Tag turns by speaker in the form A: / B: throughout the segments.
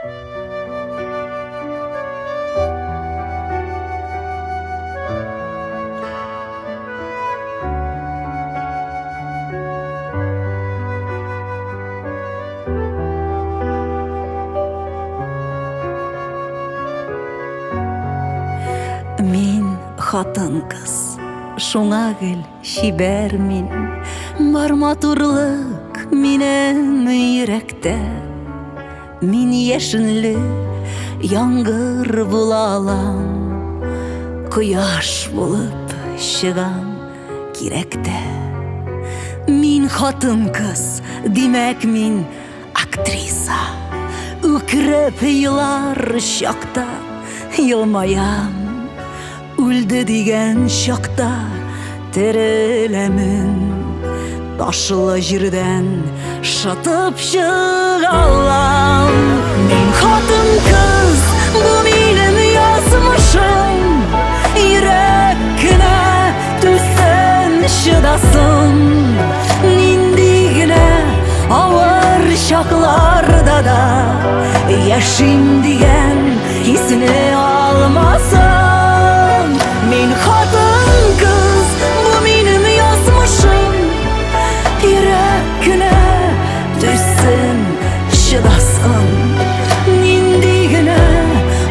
A: Min hатын kız, şoňa gel şiber min. Barmaturlyk minem ýürekde. Min ýeşinli ýangır bulalam, kuýaş bolup şygan kirekde. Min hатын kız, dimek min aktrisa. Ükrep ýylar şakta ýylmaýam. Öldü digen şakta terelemin. Taşlı jirden şatıp şıgalam. Min hатын kız, bu benim yazmışım. Yürekine düşsen şıdasın. Nindigine ağır şaklarda da yaşayım diyen hissini almasın. Min hатын kız, bu benim yazmışım. Yürekine düşsün şıdasın. Nindigine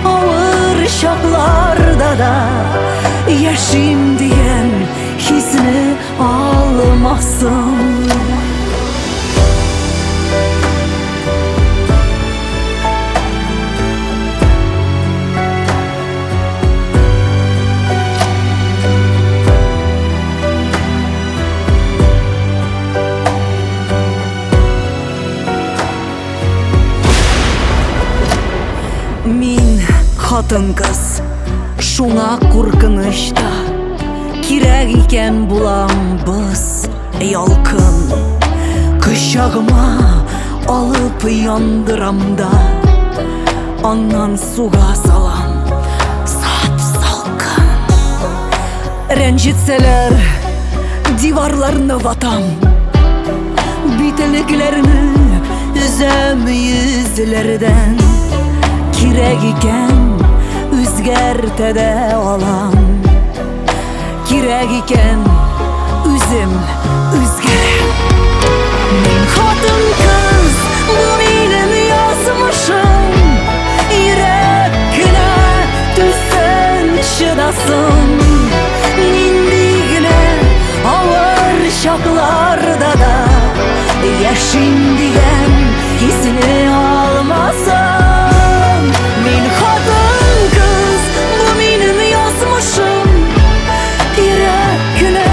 A: ağır şaklarda da yaşayım diyen hissini almasın. Min hатын kız, şoňa kurkynışda kirek iken bulam biz ýalkyn. Kışagıma alıp yandıramda, andan suga salam sap-salkyn. Renjitseler divarlarını vatam, bitiliklerini üzem yüzlerden. Kirek iken üzgerte alam, kirek iken üzüm üzgerem. Min hатын kız, bu benim yazmışım. Yürekine düşsen şıdasın. Nindigine ağır şaklarda da yaşayım diyen hissini almasın. Min hатын kız, bu benim yazmışım. Yürekine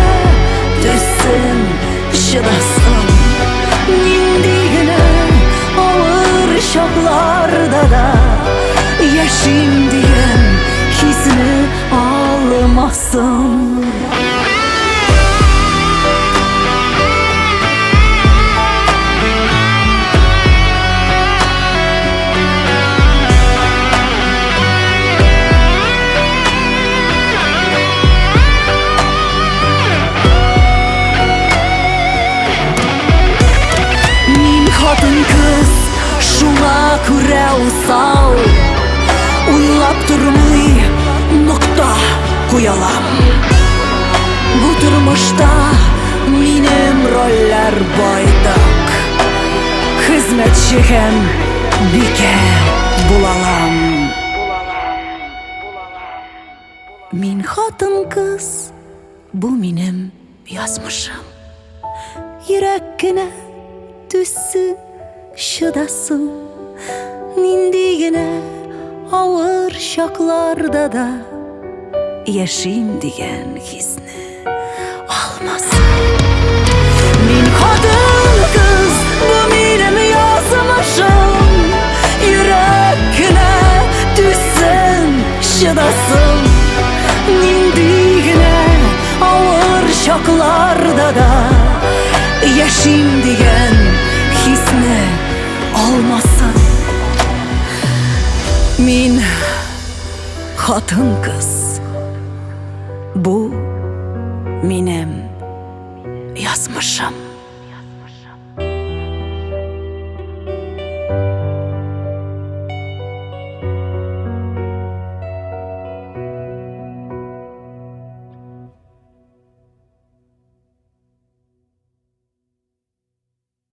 A: düşsün şıdasın. Nindigine ağır şaklarda da yaşayım diyen hissini almasın. Hатын kız, şoňa körä usal, uylap durmy nokta koýalam. Bu turmuşda minim roller baýdak, hizmetçi hem bike bulalam. Min hатын kız, bu minim yazmışım. Yürekine düşsün şıdasın. Nindigine ağır şaklarda da yaşayım diyen hissini almasın. Min hатын kız, bu benim yazmışım. Yürekine düşsün şıdasın. Nindigine ağır şaklarda da yaşayım diyen hissini almasın. Min hатын kız, bu benim yazmışım.